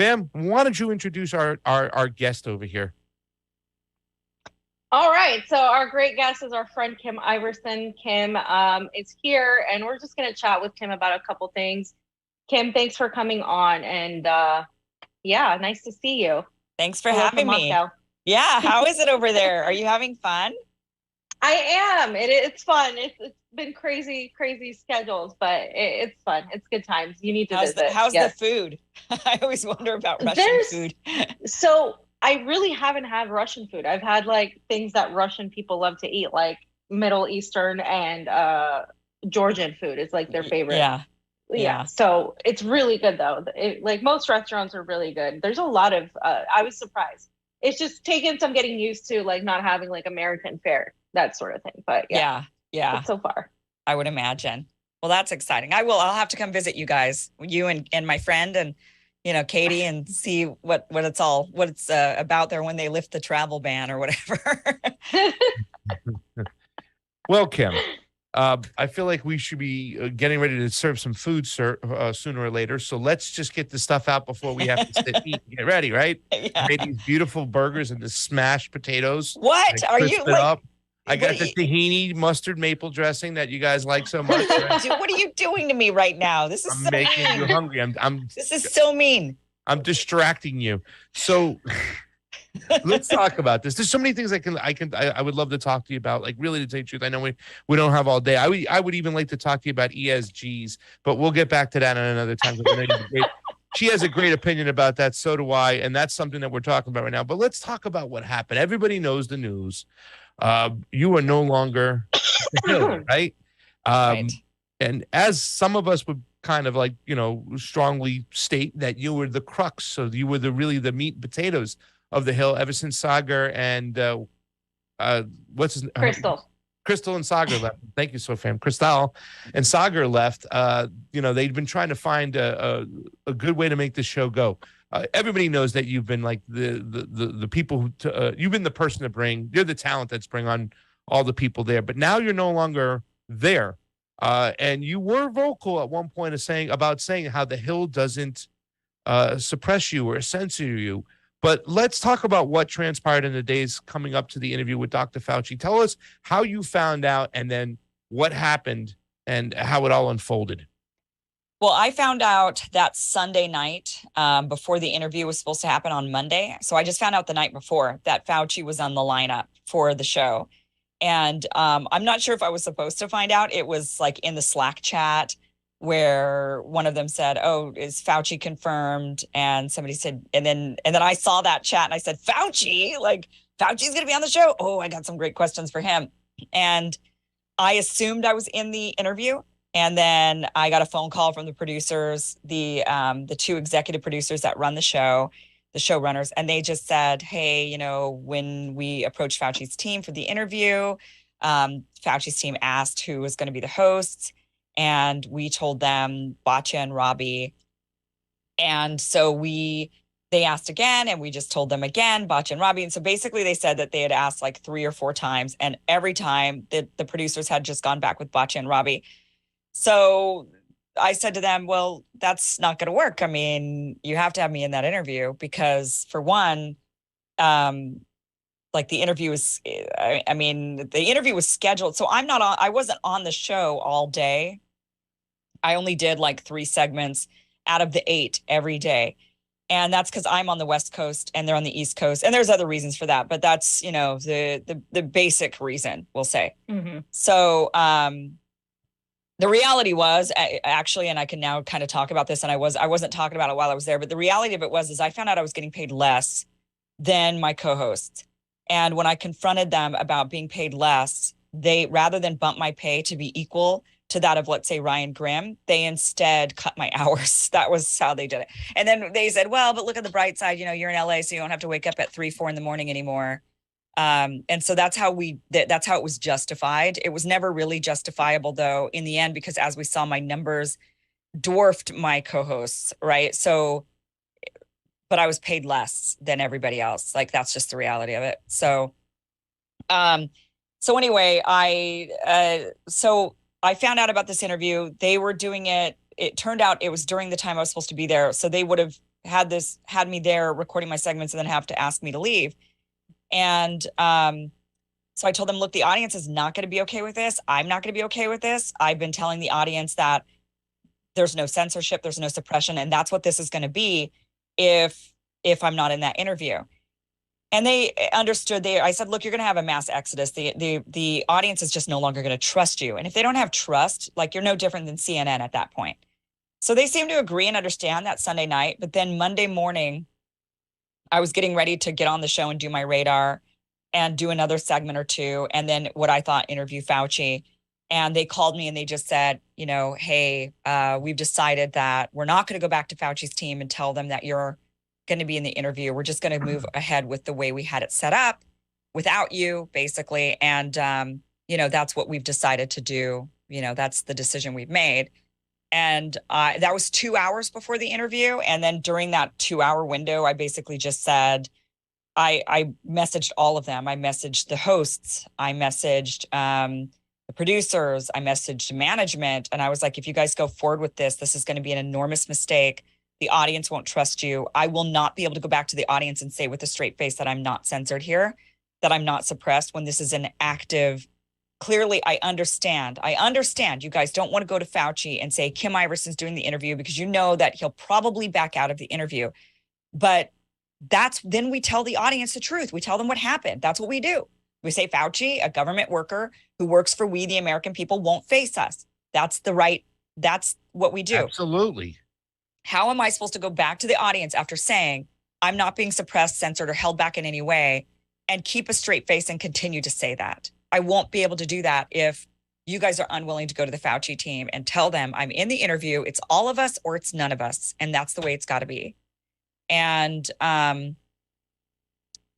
Fam, why don't you introduce our guest over here? All right, so our great guest is our friend Kim Iversen. Kim is here, and we're just going to chat with Kim about a couple things. Kim, thanks for coming on, and yeah, nice to see you. Thanks for having me. Moscow. Yeah, how is it over there? Are you having fun? I am. It's fun. It's been crazy schedules, but it's fun. It's good times. You need to visit. How's the food? I always wonder about Russian food. So I really haven't had Russian food. I've had like things that Russian people love to eat, like Middle Eastern and Georgian food is like their favorite. Yeah. So it's really good though. Like most restaurants are really good. There's a lot of, I was surprised. It's just taken some getting used to, like not having like American fare, that sort of thing. But yeah. So far. I would imagine. Well, that's exciting. I'll have to come visit you guys, you and my friend and, Katie, and see what it's about there when they lift the travel ban or whatever. Well, Kim, I feel like we should be getting ready to serve some food sooner or later. So let's just get the stuff out before we have to sit and eat and get ready, right? Yeah. Made these beautiful burgers and the smashed potatoes. What are you like? I got the tahini mustard maple dressing that you guys like so much. Right? What are you doing to me right now? This is so making mean. you hungry. This is so mean. I'm distracting you. So let's talk about this. There's so many things I would love to talk to you about. Like, really, to tell you the truth, I know we don't have all day. I would even like to talk to you about ESGs, but we'll get back to that at another time. She has a great opinion about that. So do I, and that's something that we're talking about right now. But let's talk about what happened. Everybody knows the news. You are no longer right? Right. And as some of us would kind of like, strongly state that you were the crux. So you were really the meat and potatoes of the Hill ever since Sagar and what's his name? Crystal and Sagar left. Thank you, fam. Crystal and Sagar left. They'd been trying to find a good way to make this show go. Everybody knows that you've been like the people you've been the person to bring. You're the talent that's bring on all the people there. But now you're no longer there. And you were vocal at one point of saying how the Hill doesn't suppress you or censor you. But let's talk about what transpired in the days coming up to the interview with Dr. Fauci. Tell us how you found out and then what happened and how it all unfolded. Well, I found out that Sunday night before the interview was supposed to happen on Monday. So I just found out the night before that Fauci was on the lineup for the show. And I'm not sure if I was supposed to find out. It was like in the Slack chat where one of them said, "Oh, is Fauci confirmed?" And somebody said, and then I saw that chat and I said, "Fauci, like Fauci's going to be on the show." Oh, I got some great questions for him. And I assumed I was in the interview. And then I got a phone call from the producers, the two executive producers that run the show, the showrunners, and they just said, "Hey, when we approached Fauci's team for the interview, Fauci's team asked who was going to be the hosts, and we told them Batya and Robbie. And so they asked again, and we just told them again, Batya and Robbie. And so basically they said that they had asked like 3 or 4 times, and every time the producers had just gone back with Batya and Robbie. So I said to them, well, that's not going to work. I mean, you have to have me in that interview because, for one, like the interview was, the interview was scheduled. So I wasn't on the show all day. I only did like 3 segments out of the 8 every day. And that's because I'm on the West Coast and they're on the East Coast. And there's other reasons for that, but that's, the basic reason, we'll say. Mm-hmm. So, the reality was actually, and I can now kind of talk about this, and I wasn't talking about it while I was there, but the reality of it is I found out I was getting paid less than my co-hosts. And when I confronted them about being paid less, they, rather than bump my pay to be equal to that of, let's say, Ryan Grimm, they instead cut my hours. That was how they did it. And then they said, well, but look at the bright side, you're in LA, so you don't have to wake up at 3, 4 in the morning anymore. And so that's how it was justified. It was never really justifiable though in the end, because as we saw, my numbers dwarfed my co-hosts. Right. So, but I was paid less than everybody else. Like, that's just the reality of it. So anyway, I found out about this interview. They were doing it. It turned out it was during the time I was supposed to be there. So they would have had me there recording my segments and then have to ask me to leave. And so I told them, look, the audience is not going to be okay with this. I'm not going to be okay with this. I've been telling the audience that there's no censorship, there's no suppression, and that's what this is going to be if I'm not in that interview. And they understood. I said, look, you're going to have a mass exodus. The audience is just no longer going to trust you. And if they don't have trust, like, you're no different than CNN at that point. So they seemed to agree and understand that Sunday night. But then Monday morning, I was getting ready to get on the show and do my radar and do another segment or two. And then what I thought, interview Fauci. And they called me and they just said, you know, hey, we've decided that we're not going to go back to Fauci's team and tell them that you're going to be in the interview. We're just going to move ahead with the way we had it set up without you, basically. And, you know, that's what we've decided to do. You know, that's the decision we've made. And that was 2 hours before the interview. And then during that 2-hour window, I basically just said, I messaged all of them. I messaged the hosts. I messaged the producers. I messaged management. And I was like, if you guys go forward with this, this is going to be an enormous mistake. The audience won't trust you. I will not be able to go back to the audience and say with a straight face that I'm not censored here, that I'm not suppressed when this is an active. Clearly, I understand. You guys don't want to go to Fauci and say Kim Iversen's doing the interview because you know that he'll probably back out of the interview. But then we tell the audience the truth. We tell them what happened. That's what we do. We say Fauci, a government worker who works for we, the American people, won't face us. That's what we do. Absolutely. How am I supposed to go back to the audience after saying I'm not being suppressed, censored, or held back in any way and keep a straight face and continue to say that? I won't be able to do that if you guys are unwilling to go to the Fauci team and tell them I'm in the interview. It's all of us or it's none of us. And that's the way it's got to be. And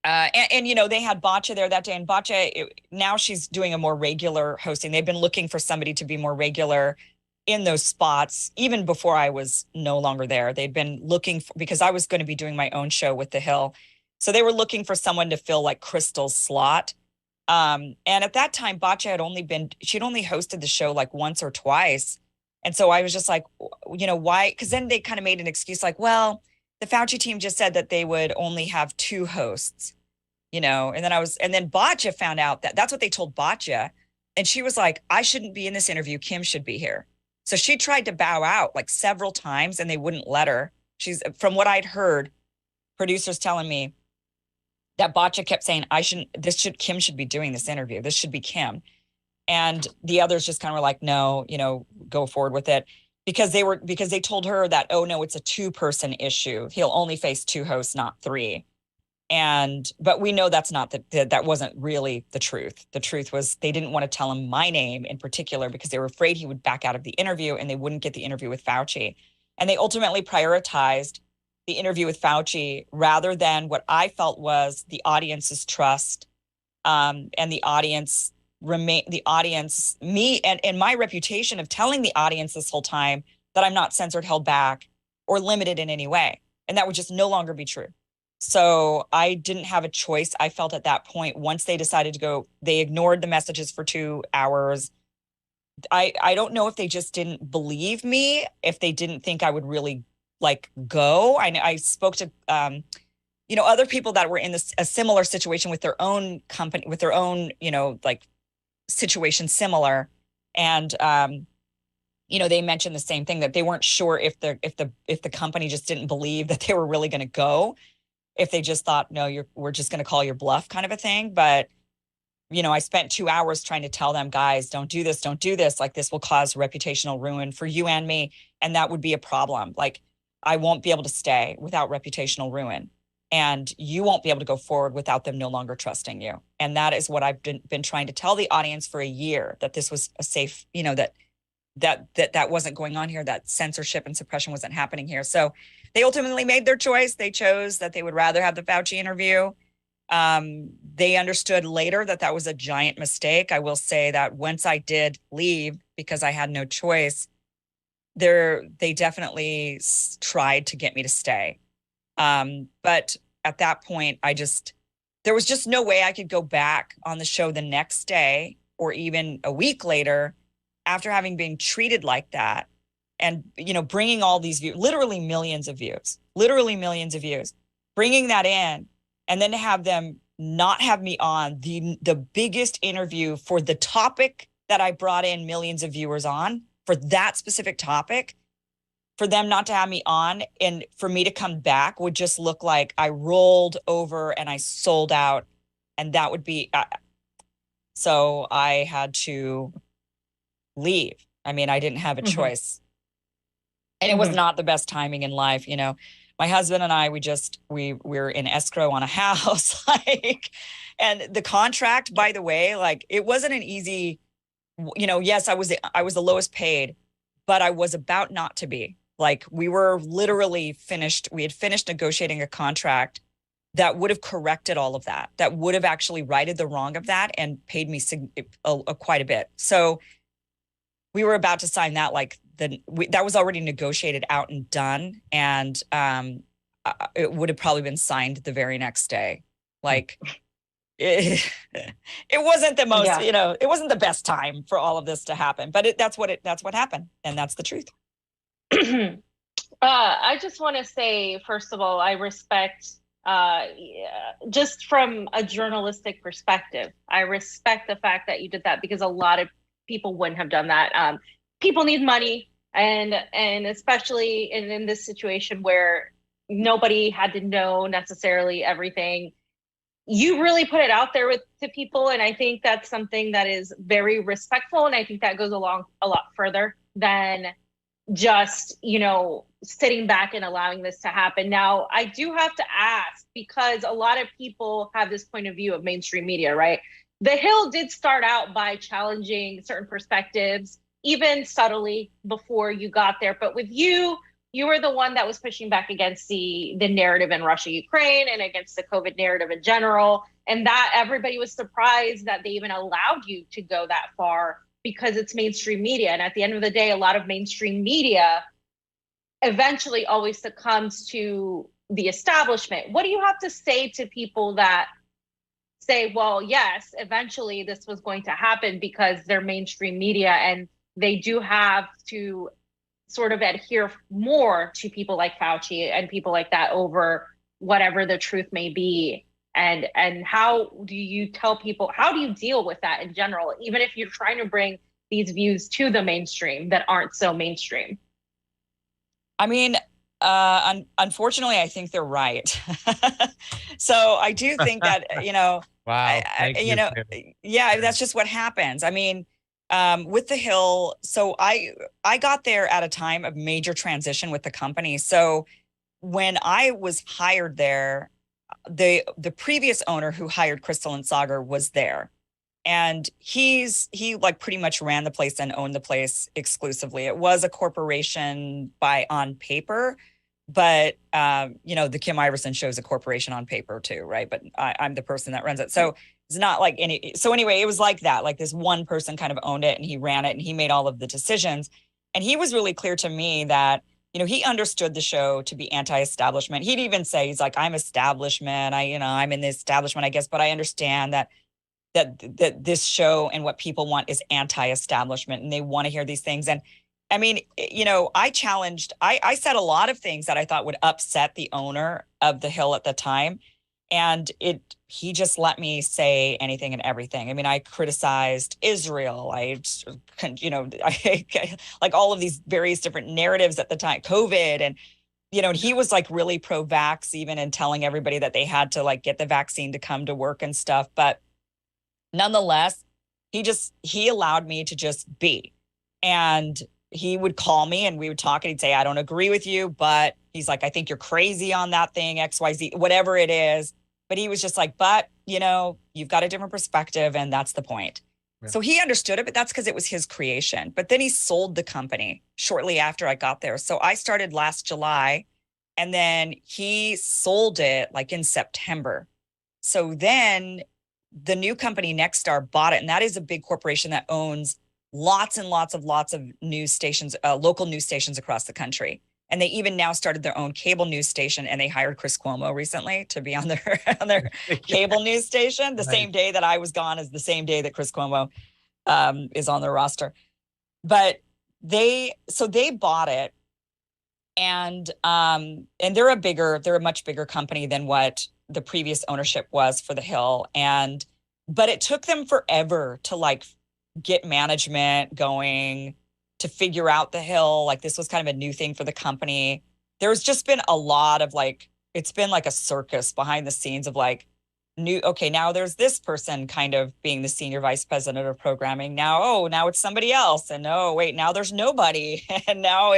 you know, they had Batya there that day, and Batya, now she's doing a more regular hosting. They've been looking for somebody to be more regular in those spots, even before I was no longer there. They'd been looking for, because I was going to be doing my own show with The Hill. So they were looking for someone to fill like Crystal's slot. And at that time, Batya she'd only hosted the show like once or twice. And so I was just like, you know, why? Because then they kind of made an excuse like, well, the Fauci team just said that they would only have 2 hosts, you know, and then Batya found out that that's what they told Batya. And she was like, I shouldn't be in this interview. Kim should be here. So she tried to bow out like several times and they wouldn't let her. From what I'd heard, producers telling me that Batya kept saying, Kim should be doing this interview. This should be Kim. And the others just kind of were like, no, you know, go forward with it. Because they told her that, oh no, it's a 2-person issue. He'll only face 2 hosts, not 3. But we know that's not that wasn't really the truth. The truth was they didn't want to tell him my name in particular because they were afraid he would back out of the interview and they wouldn't get the interview with Fauci. And they ultimately prioritized the interview with Fauci rather than what I felt was the audience's trust, and the audience, me and my reputation of telling the audience this whole time that I'm not censored, held back, or limited in any way. And that would just no longer be true. So I didn't have a choice. I felt at that point, once they decided to go, they ignored the messages for 2 hours. I don't know if they just didn't believe me, if they didn't think I would really like go. I spoke to, you know, other people that were in a similar situation with their own company, with their own, you know, like situation similar. And, you know, they mentioned the same thing, that they weren't sure if the company just didn't believe that they were really going to go. If they just thought, no, we're just going to call your bluff kind of a thing. But, you know, I spent 2 hours trying to tell them, guys, don't do this. Don't do this. Like, this will cause reputational ruin for you and me. And that would be a problem. Like, I won't be able to stay without reputational ruin. And you won't be able to go forward without them no longer trusting you. And that is what I've been trying to tell the audience for a year, that this was a safe, you know, that wasn't going on here, that censorship and suppression wasn't happening here. So they ultimately made their choice. They chose that they would rather have the Fauci interview. They understood later that was a giant mistake. I will say that once I did leave, because I had no choice, they definitely tried to get me to stay. But at that point, there was just no way I could go back on the show the next day or even a week later after having been treated like that. And, you know, bringing all these views, literally millions of views, literally millions of views, bringing that in, and then to have them not have me on the biggest interview for the topic that I brought in millions of viewers on, for that specific topic, for them not to have me on and for me to come back would just look like I rolled over and I sold out. And that would be, so I had to leave. I mean, I didn't have a choice. And it was not the best timing in life. You know, my husband and I, we were in escrow on a house, like, and the contract, by the way, like, it wasn't an easy, you know, yes, I was the lowest paid, but I was about not to be. Like, we were literally finished. We had finished negotiating a contract that would have corrected all of that, that would have actually righted the wrong of that and paid me quite a bit. So we were about to sign that, like, that was already negotiated out and done. And it would have probably been signed the very next day. Like, it wasn't the most, you know, it wasn't the best time for all of this to happen, but that's what happened. And that's the truth. I just want to say, first of all, I respect, just from a journalistic perspective, I respect the fact that you did that, because a lot of people wouldn't have done that. People need money, and especially in this situation where nobody had to know necessarily everything. You really put it out there to people, and I think that's something that is very respectful, and I think that goes along a lot further than just, you know, sitting back and allowing this to happen. Now, I do have to ask, because a lot of people have this point of view of mainstream media, right? The Hill did start out by challenging certain perspectives, even subtly, before you got there. But with you were the one that was pushing back against the narrative in Russia, Ukraine, and against the COVID narrative in general. And that everybody was surprised that they even allowed you to go that far, because it's mainstream media. And at the end of the day, a lot of mainstream media eventually always succumbs to the establishment. What do you have to say to people that say, well, yes, eventually this was going to happen because they're mainstream media and they do have to sort of adhere more to people like Fauci and people like that over whatever the truth may be? And how do you tell people, how do you deal with that in general, even if you're trying to bring these views to the mainstream that aren't so mainstream? I mean, unfortunately, I think they're right. So I do think that, you know, wow, you know, yeah, that's just what happens. I mean, with the Hill, so I got there at a time of major transition with the company. So when I was hired there, the previous owner who hired Crystal and Sagar was there, and he like pretty much ran the place and owned the place exclusively. It was a corporation on paper, but you know, the Kim Iversen show is a corporation on paper too, right? But I'm the person that runs it, so it's not like any. So anyway, it was like that. Like, this one person kind of owned it, and he ran it, and he made all of the decisions. And he was really clear to me that, you know, he understood the show to be anti-establishment. He'd even say, he's like, I'm establishment. I'm in the establishment, I guess, but I understand that this show and what people want is anti-establishment, and they want to hear these things. And I mean, you know, I said a lot of things that I thought would upset the owner of the Hill at the time. And he just let me say anything and everything. I mean, I criticized Israel. You know, like all of these various different narratives at the time, COVID. And, you know, he was like really pro-vax even, and telling everybody that they had to like get the vaccine to come to work and stuff. But nonetheless, he allowed me to just be. And he would call me and we would talk, and he'd say, I don't agree with you, but he's like, I think you're crazy on that thing, XYZ, whatever it is. But he was just like, but, you know, you've got a different perspective, and that's the point. Yeah. So he understood it, but that's because it was his creation. But then he sold the company shortly after I got there. So I started last July, and then he sold it like in September. So then the new company, Nexstar, bought it. And that is a big corporation that owns lots and lots of news stations, local news stations across the country. And they even now started their own cable news station, and they hired Chris Cuomo recently to be on their cable news station. The same day that I was gone is the same day that Chris Cuomo is on their roster. But they bought it. And they're a much bigger company than what the previous ownership was for the Hill. But it took them forever to like get management going, to figure out the Hill. Like this was kind of a new thing for the company. There's just been a lot of like, it's been like a circus behind the scenes of like now there's this person kind of being the senior vice president of programming. Now it's somebody else. And wait, now there's nobody. And now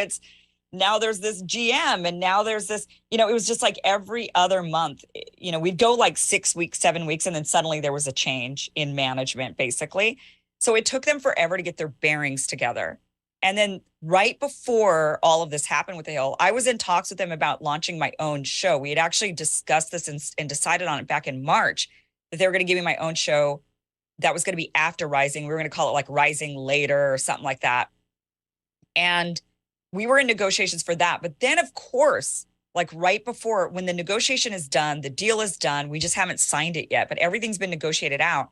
there's this GM, and now there's this, it was just like every other month, we'd go like 6 weeks, 7 weeks, and then suddenly there was a change in management, basically. So it took them forever to get their bearings together. And then right before all of this happened with the Hill, I was in talks with them about launching my own show. We had actually discussed this and decided on it back in March, that they were going to give me my own show that was going to be after Rising. We were going to call it like Rising Later or something like that. And we were in negotiations for that. But then, of course, like right before, when the negotiation is done, the deal is done, we just haven't signed it yet, but everything's been negotiated out.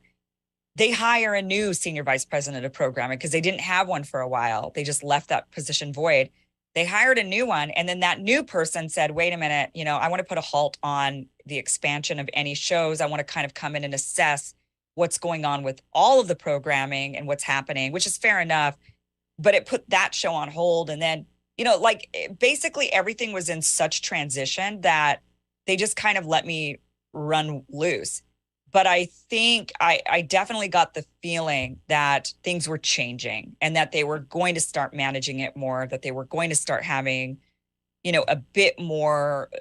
They hire a new senior vice president of programming because they didn't have one for a while. They just left that position void. They hired a new one. And then that new person said, wait a minute, I want to put a halt on the expansion of any shows. I want to kind of come in and assess what's going on with all of the programming and what's happening, which is fair enough. But it put that show on hold. And then, basically everything was in such transition that they just kind of let me run loose. But I think I definitely got the feeling that things were changing and that they were going to start managing it more, that they were going to start having, a bit more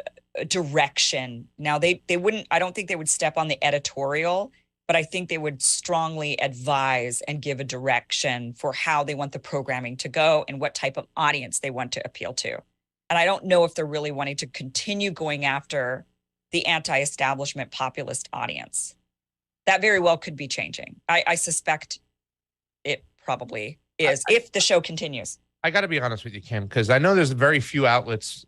direction. Now I don't think they would step on the editorial, but I think they would strongly advise and give a direction for how they want the programming to go and what type of audience they want to appeal to. And I don't know if they're really wanting to continue going after the anti-establishment populist audience. That very well could be changing. I suspect it probably is if the show continues. I got to be honest with you, Kim, because I know there's very few outlets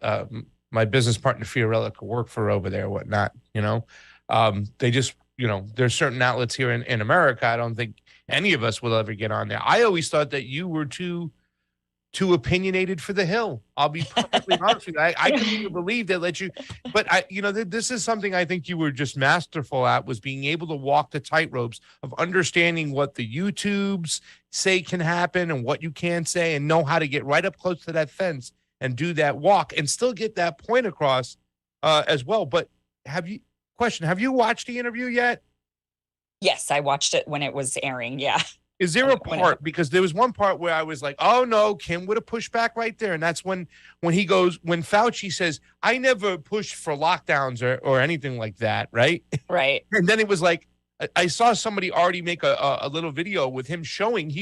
my business partner Fiorella could work for over there, whatnot. They just, there's certain outlets here in America. I don't think any of us will ever get on there. I always thought that you were too opinionated for the Hill. I'll be perfectly honest with you. I couldn't even believe they let you, but this is something I think you were just masterful at, was being able to walk the tightropes of understanding what the YouTubes say can happen and what you can say, and know how to get right up close to that fence and do that walk and still get that point across as well. But have you watched the interview yet? Yes, I watched it when it was airing. Yeah. Is there a part, because there was one part where I was like, oh no, Kim would have pushed back right there. And that's when Fauci says, I never pushed for lockdowns or anything like that. Right. Right. And then it was like, I saw somebody already make a little video with him showing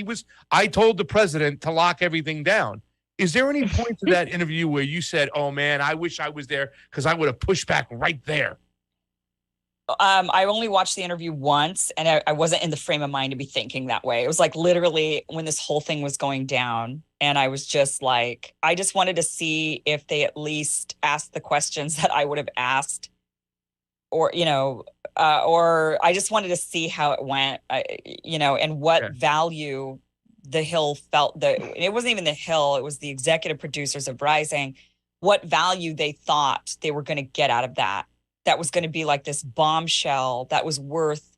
I told the president to lock everything down. Is there any point to that interview where you said, oh man, I wish I was there because I would have pushed back right there? I only watched the interview once, and I wasn't in the frame of mind to be thinking that way. It was like literally when this whole thing was going down, and I was just like, I just wanted to see if they at least asked the questions that I would have asked, or I just wanted to see how it went, and what value the Hill felt that it wasn't even the Hill, it was the executive producers of Rising, what value they thought they were going to get out of that was going to be like this bombshell that was worth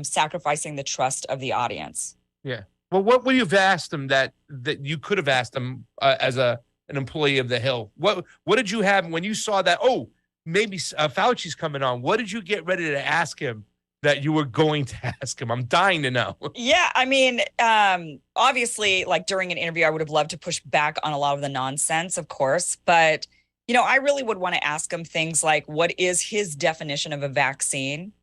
sacrificing the trust of the audience. Yeah. Well, what would you have asked them that you could have asked them as an employee of the Hill? What did you have when you saw that? Oh, maybe Fauci's coming on. What did you get ready to ask him that you were going to ask him? I'm dying to know. Yeah. I mean, obviously, like during an interview, I would have loved to push back on a lot of the nonsense, of course, but I really would want to ask him things like, what is his definition of a vaccine,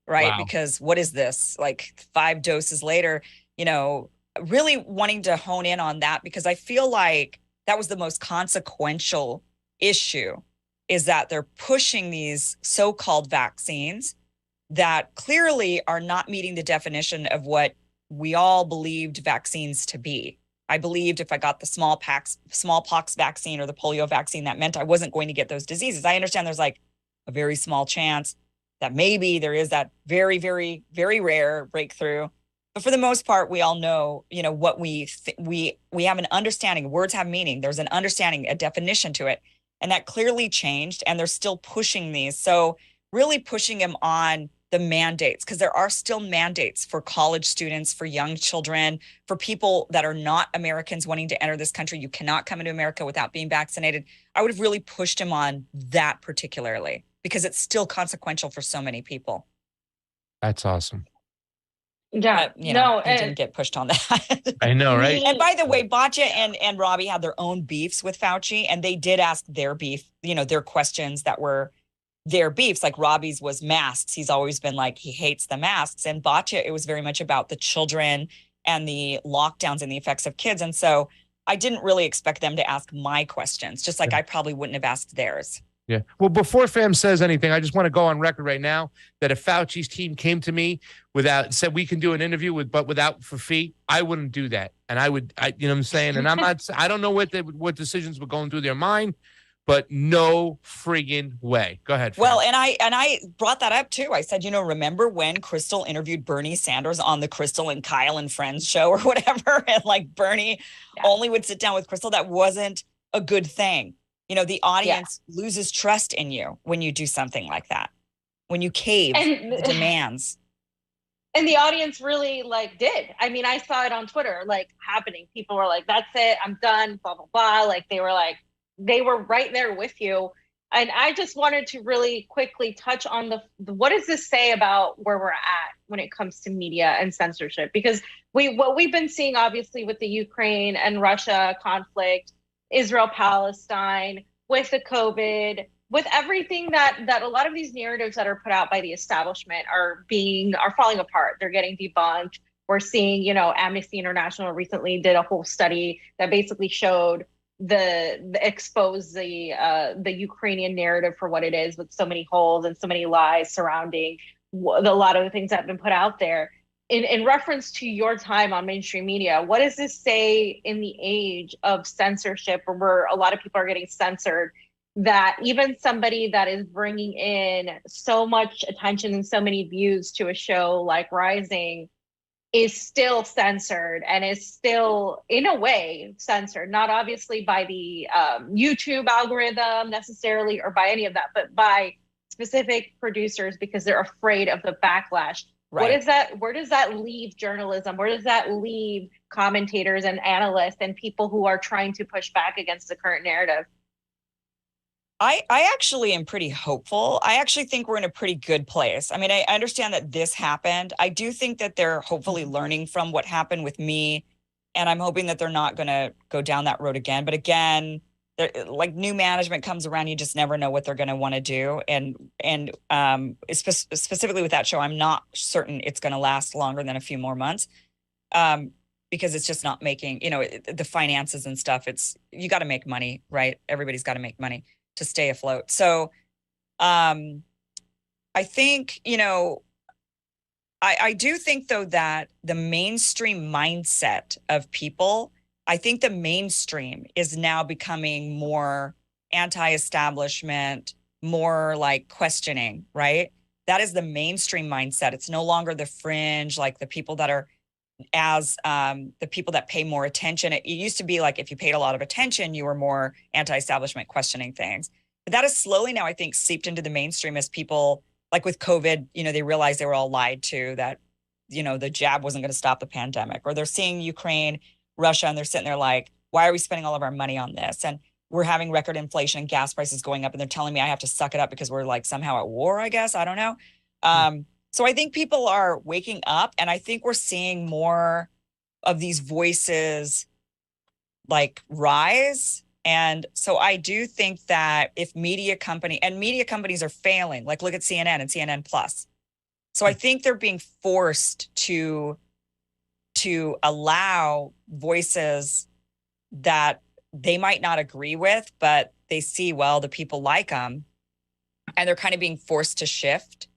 right? Wow. Because what is this? Like 5 doses later, really wanting to hone in on that, because I feel like that was the most consequential issue, is that they're pushing these so-called vaccines that clearly are not meeting the definition of what we all believed vaccines to be. I believed if I got the smallpox vaccine or the polio vaccine, that meant I wasn't going to get those diseases. I understand there's like a very small chance that maybe there is that very, very, very rare breakthrough But for the most part, we all know, what we have an understanding. Words have meaning. There's an understanding, a definition to it. And that clearly changed. And they're still pushing these. So really pushing him on the mandates, because there are still mandates for college students, for young children, for people that are not Americans wanting to enter this country. You cannot come into America without being vaccinated. I would have really pushed him on that particularly, because it's still consequential for so many people. That's awesome. Yeah, but, he didn't get pushed on that. I know, right? And by the way, Batya and Robbie had their own beefs with Fauci, and they did ask their beef, their questions that were their beefs. Like Robbie's was masks. He's always been like, he hates the masks. And Batya, it was very much about the children and the lockdowns and the effects of kids. And so I didn't really expect them to ask my questions, just like I probably wouldn't have asked theirs. Yeah. Well, before Fam says anything, I just want to go on record right now that if Fauci's team came to me said we can do an interview without for fee, I wouldn't do that. And you know what I'm saying? And I don't know what decisions were going through their mind, but no friggin' way. Go ahead, Fam. Well, and I brought that up too. I said, remember when Crystal interviewed Bernie Sanders on the Crystal and Kyle and Friends show or whatever? And like Bernie only would sit down with Crystal. That wasn't a good thing. The audience loses trust in you when you do something like that, when you cave the demands. And the audience really did. I mean, I saw it on Twitter, happening. People were like, that's it, I'm done, blah, blah, blah. They were right there with you. And I just wanted to really quickly touch on the what does this say about where we're at when it comes to media and censorship? Because what we've been seeing, obviously, with the Ukraine and Russia conflict, Israel-Palestine, with the COVID, with everything that a lot of these narratives that are put out by the establishment are falling apart. They're getting debunked. We're seeing, Amnesty International recently did a whole study that basically showed expose the Ukrainian narrative for what it is, with so many holes and so many lies surrounding a lot of the things that have been put out there. In reference to your time on mainstream media, what does this say in the age of censorship, where a lot of people are getting censored, that even somebody that is bringing in so much attention and so many views to a show like Rising is still censored and is still, in a way, censored, not obviously by the YouTube algorithm necessarily or by any of that, but by specific producers because they're afraid of the backlash? Right. Where does that leave journalism? Where does that leave commentators and analysts and people who are trying to push back against the current narrative? I actually am pretty hopeful. I actually think we're in a pretty good place. I mean, I understand that this happened. I do think that they're hopefully learning from what happened with me, and I'm hoping that they're not going to go down that road again. But again, new management comes around, you just never know what they're going to want to do. And specifically with that show, I'm not certain it's going to last longer than a few more months, because it's just not making, the finances and stuff. You got to make money, right? Everybody's got to make money to stay afloat. So I think, I do think, though, that the mainstream mindset of people, I think the mainstream is now becoming more anti-establishment, more questioning, right? That is the mainstream mindset. It's no longer the fringe, the people that are the people that pay more attention. It used to be if you paid a lot of attention, you were more anti-establishment, questioning things. But that is slowly now, I think, seeped into the mainstream as people, with COVID, they realized they were all lied to, that, the jab wasn't going to stop the pandemic, or they're seeing Ukraine, Russia, and they're sitting there why are we spending all of our money on this? And we're having record inflation and gas prices going up, and they're telling me I have to suck it up because we're somehow at war, I guess. I don't know. So I think people are waking up, and I think we're seeing more of these voices rise. And so I do think that if media companies are failing, look at CNN and CNN Plus. So I think they're being forced to allow voices that they might not agree with, but they see, the people like them, and they're kind of being forced to shift.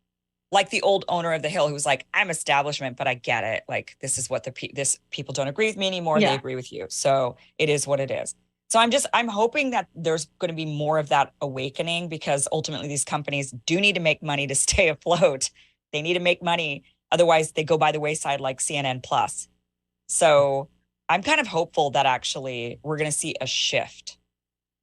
Like the old owner of the Hill, who was I'm establishment, but I get it. This is what this people don't agree with me anymore. Yeah. They agree with you. So it is what it is. So I'm hoping that there's going to be more of that awakening, because ultimately these companies do need to make money to stay afloat. They need to make money. Otherwise, they go by the wayside like CNN Plus. So I'm kind of hopeful that actually we're going to see a shift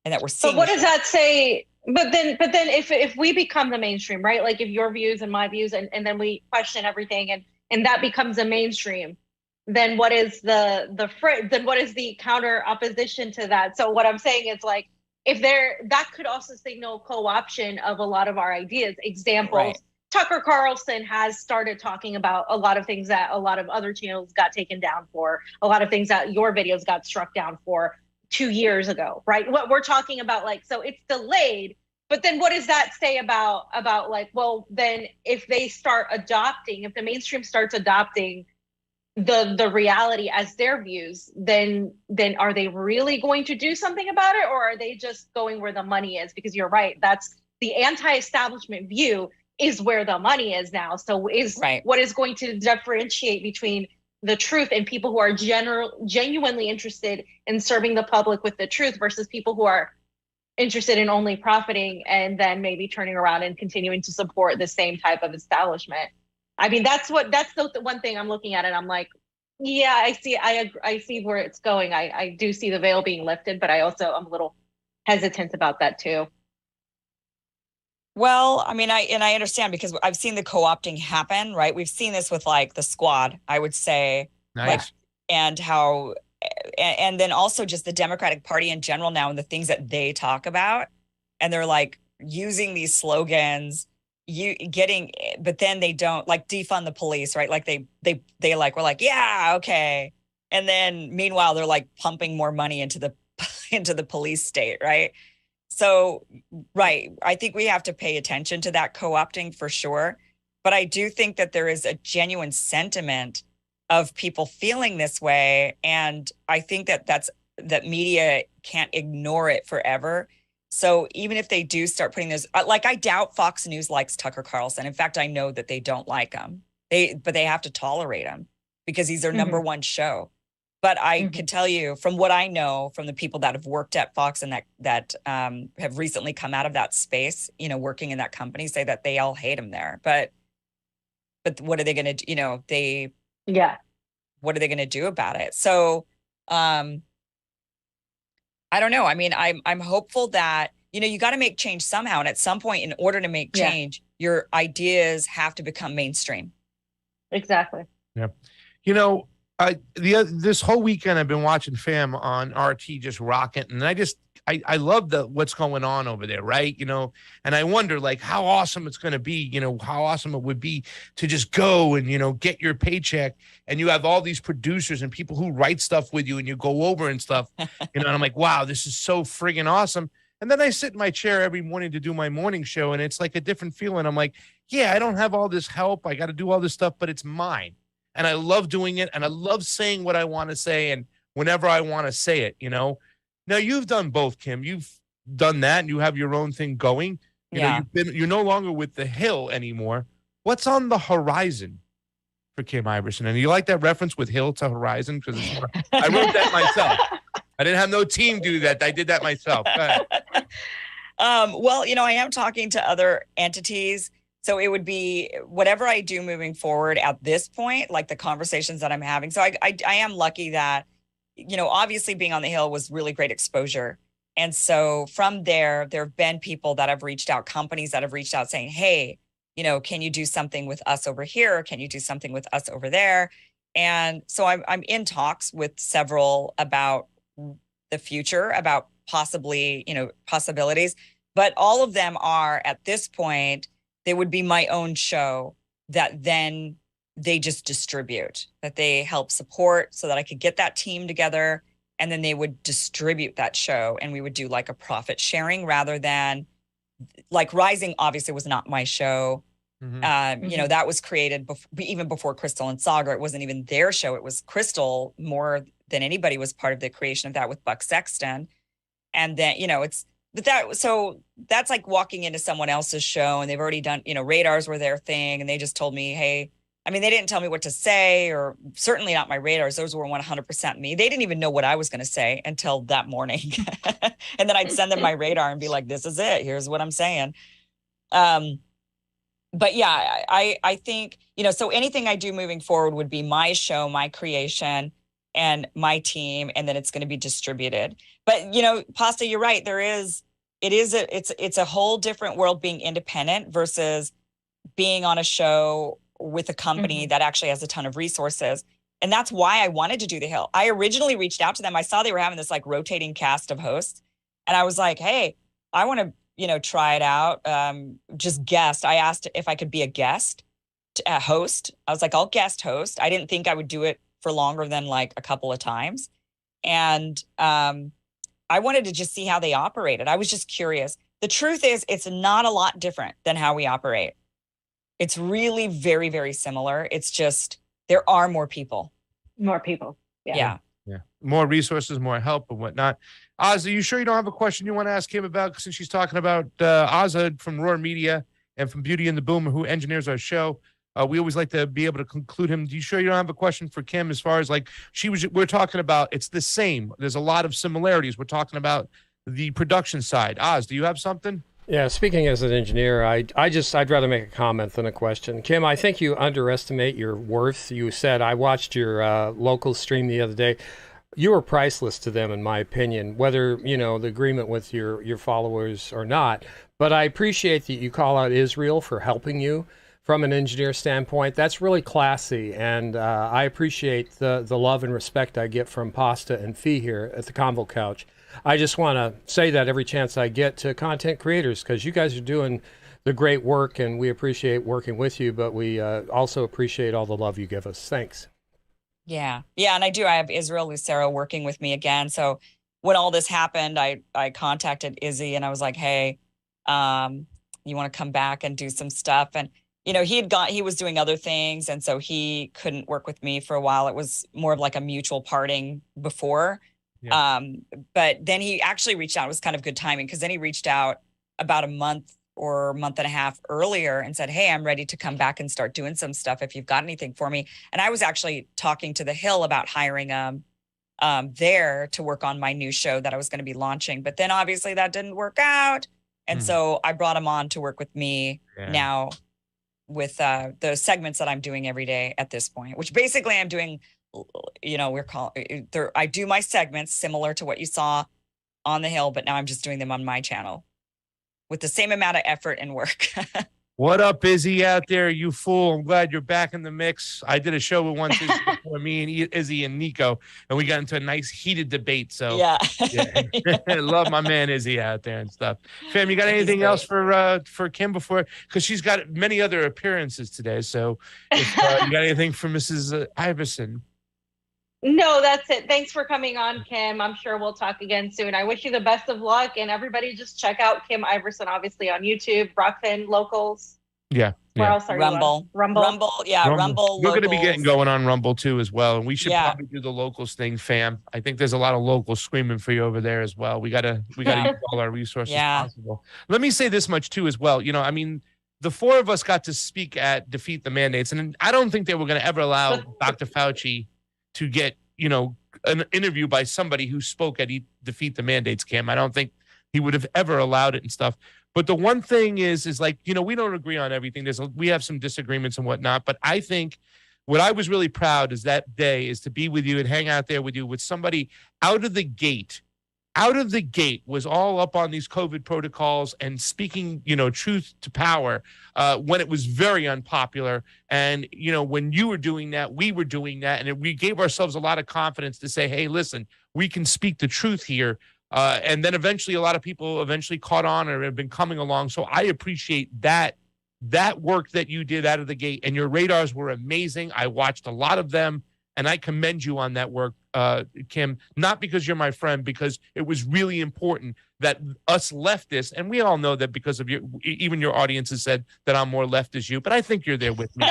and that we're seeing. But what does that say? But then if we become the mainstream, right? Like if your views and my views and then we question everything and that becomes a mainstream, then what is then what is the counter opposition to that? So what I'm saying is like, that could also signal co-option of a lot of our ideas. Examples, right. Tucker Carlson has started talking about a lot of things that a lot of other channels got taken down for, a lot of things that your videos got struck down for 2 years ago, right? What we're talking about, like, so it's delayed, but then what does that say about like, well, then if they start adopting, if the mainstream starts adopting the reality as their views, then are they really going to do something about it, or are they just going where the money is? Because you're right, that's the anti-establishment view is where the money is now. So what is going to differentiate between the truth and people who are genuinely interested in serving the public with the truth versus people who are interested in only profiting and then maybe turning around and continuing to support the same type of establishment? I mean, that's the one thing I'm looking at, and I'm like, yeah, I see where it's going. I do see the veil being lifted, but I'm a little hesitant about that too. Well, I mean, I understand because I've seen the co-opting happen, right? We've seen this with like the Squad, I would say, nice. Like, and then also just the Democratic Party in general now and the things that they talk about, and they're like using these slogans, but then they don't, like, defund the police, right? Like they like, we're like, yeah, okay, and then meanwhile they're like pumping more money into the police state, right? So, right, I think we have to pay attention to that co-opting for sure. But I do think that there is a genuine sentiment of people feeling this way. And I think that media can't ignore it forever. So even if they do start putting those, like, I doubt Fox News likes Tucker Carlson. In fact, I know that they don't like him. But they have to tolerate him because he's their number one show. But I can tell you from what I know from the people that have worked at Fox and that have recently come out of that space, working in that company, say that they all hate him there. But what are they going to do? What are they going to do about it? So I don't know. I mean, I'm hopeful that, you got to make change somehow. And at some point, in order to make change, your ideas have to become mainstream. Exactly. Yeah. This whole weekend I've been watching Fam on RT just rocking, and I love what's going on over there, right? And I wonder like how awesome it's going to be, how awesome it would be to just go and get your paycheck, and you have all these producers and people who write stuff with you, and you go over and stuff, and I'm like, wow, this is so friggin' awesome. And then I sit in my chair every morning to do my morning show, and it's like a different feeling. I'm like, yeah, I don't have all this help, I got to do all this stuff, but it's mine. And I love doing it, and I love saying what I want to say and whenever I want to say it, Now, you've done both, Kim. You've done that, and you have your own thing going. You're no longer with The Hill anymore. What's on the horizon for Kim Iversen? And you like that reference with Hill to horizon? Because I wrote that myself. I didn't have no team do that. I did that myself. Well, I am talking to other entities. So it would be whatever I do moving forward at this point, like the conversations that I'm having. So I am lucky that, obviously being on The Hill was really great exposure. And so from there have been people that have reached out, companies that have reached out saying, hey, can you do something with us over here? Can you do something with us over there? And so I'm in talks with several about the future, about possibly, possibilities. But all of them are at this point, they would be my own show that then they just distribute, that they help support so that I could get that team together, and then they would distribute that show, and we would do like a profit sharing rather than like Rising obviously was not my show. That was created even before Crystal and Sagar. It wasn't even their show. It was Crystal more than anybody was part of the creation of that with Buck Sexton. And then, so that's like walking into someone else's show, and they've already done, radars were their thing. And they just told me, hey, I mean, they didn't tell me what to say, or certainly not my radars. Those were 100% me. They didn't even know what I was going to say until that morning. And then I'd send them my radar and be like, this is it. Here's what I'm saying. But yeah, I think, so anything I do moving forward would be my show, my creation, and my team, and then it's going to be distributed. But, Pasta, you're right. It's a whole different world being independent versus being on a show with a company that actually has a ton of resources. And that's why I wanted to do The Hill. I originally reached out to them. I saw they were having this like rotating cast of hosts. And I was like, hey, I want to, try it out. Just guest. I asked if I could be a guest, a host. I was like, I'll guest host. I didn't think I would do it for longer than like a couple of times. And I wanted to just see how they operated. I was just curious. The truth is, it's not a lot different than how we operate. It's really very, very similar. It's just there are more people. More people. Yeah. More resources, more help and whatnot. Oz, are you sure you don't have a question you want to ask Kim about, since she's talking about Ozza from Roar Media and from Beauty and the Boom, who engineers our show? We always like to be able to conclude him. Do you sure you don't have a question for Kim as far as like we're talking about, it's the same. There's a lot of similarities. We're talking about the production side. Oz, do you have something? Yeah, speaking as an engineer, I'd rather make a comment than a question. Kim, I think you underestimate your worth. You said, I watched your local stream the other day. You were priceless to them, in my opinion, whether, the agreement with your followers or not. But I appreciate that you call out Israel for helping you from an engineer standpoint. That's really classy. And I appreciate the love and respect I get from Pasta and Fee here at the Convo Couch. I just want to say that every chance I get to content creators, because you guys are doing the great work and we appreciate working with you, but we also appreciate all the love you give us. Thanks. Yeah. And I have Israel Lucero working with me again. So when all this happened, I contacted Izzy and I was like, hey, you want to come back and do some stuff? And, he was doing other things. And so he couldn't work with me for a while. It was more of like a mutual parting before. Yeah. But then he actually reached out. It was kind of good timing, because then he reached out about a month or month and a half earlier and said, hey, I'm ready to come back and start doing some stuff if you've got anything for me. And I was actually talking to The Hill about hiring there to work on my new show that I was going to be launching. But then obviously that didn't work out. And so I brought him on to work with me now with the segments that I'm doing every day at this point, which basically I'm doing, I do my segments similar to what you saw on The Hill, but now I'm just doing them on my channel with the same amount of effort and work. What up, Izzy out there, you fool? I'm glad you're back in the mix. I did a show with once before me and Izzy and Niko, and we got into a nice heated debate. So yeah. Love my man Izzy out there and stuff. Fam, you got anything else for Kim before? Because she's got many other appearances today. So if you got anything for Mrs. Iversen? No, that's it. Thanks for coming on, Kim. I'm sure we'll talk again soon. I wish you the best of luck, and everybody just check out Kim Iversen, obviously on YouTube, Rokfin, Locals. Yeah. Where else are Rumble. You on? Rumble. Yeah, Rumble. We're going to be getting going on Rumble too as well, and we should probably do the locals thing, fam. I think there's a lot of locals screaming for you over there as well. We gotta use all our resources possible. Let me say this much too as well. The four of us got to speak at Defeat the Mandates, and I don't think they were going to ever allow Dr. Fauci to get, an interview by somebody who spoke at Defeat the Mandates, Kim. I don't think he would have ever allowed it and stuff. But the one thing is like, we don't agree on everything. We have some disagreements and whatnot. But I think what I was really proud is that day is to be with you and hang out there with you with somebody out of the gate was all up on these COVID protocols and speaking, truth to power when it was very unpopular. And, when you were doing that, we were doing that. And we gave ourselves a lot of confidence to say, hey, listen, we can speak the truth here. And then eventually a lot of people caught on or have been coming along. So I appreciate that work that you did out of the gate, and your radars were amazing. I watched a lot of them, and I commend you on that work, Kim, not because you're my friend, because it was really important that us leftists, and we all know that because of even your audience has said that I'm more left as you, but I think you're there with me.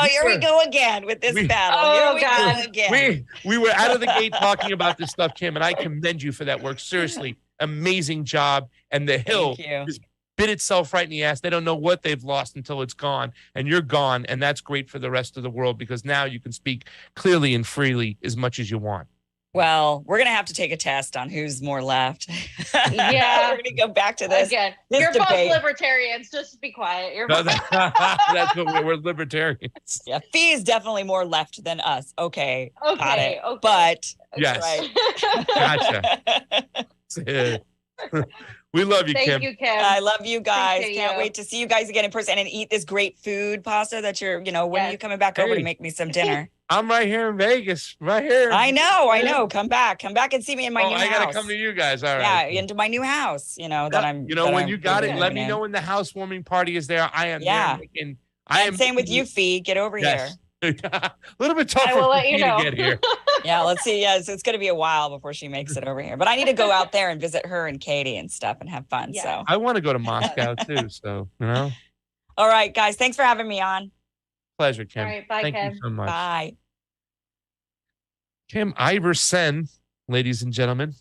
Here we go again with this battle. Here we go again. We were out of the gate talking about this stuff, Kim, and I commend you for that work. Seriously, amazing job. And The Hill just bit itself right in the ass. They don't know what they've lost until it's gone, and you're gone, and that's great for the rest of the world, because now you can speak clearly and freely as much as you want. Well, we're going to have to take a test on who's more left. Yeah. We're going to go back to this. Again, this you're debate. both libertarians. Just be quiet. You're That's what we're libertarians. Yeah, Fee is definitely more left than us. Okay. Got it. Okay. But Yes. right. Gotcha. We love you, Thank Kim. you, Kim. I love you guys. Appreciate Can't you. wait to see you guys again in person and eat this great food pasta that you're, when are you coming back over to make me some dinner? I'm right here in Vegas, right here. I know. Come back and see me in my new house. I gotta come to you guys. All right. Yeah, into my new house. That I'm. When you got it, let me know when the housewarming party is there. I am. Yeah. There same with you, Fee. Get over here. A little bit tougher I will for let you me know. to get here. Yeah, let's see. Yeah, it's going to be a while before she makes it over here. But I need to go out there and visit her and Katie and stuff and have fun. Yeah. So I want to go to Moscow too. So All right, guys. Thanks for having me on. Pleasure, Kim. All right, bye, Thank Kim. you so much. Bye. Kim Iversen, ladies and gentlemen.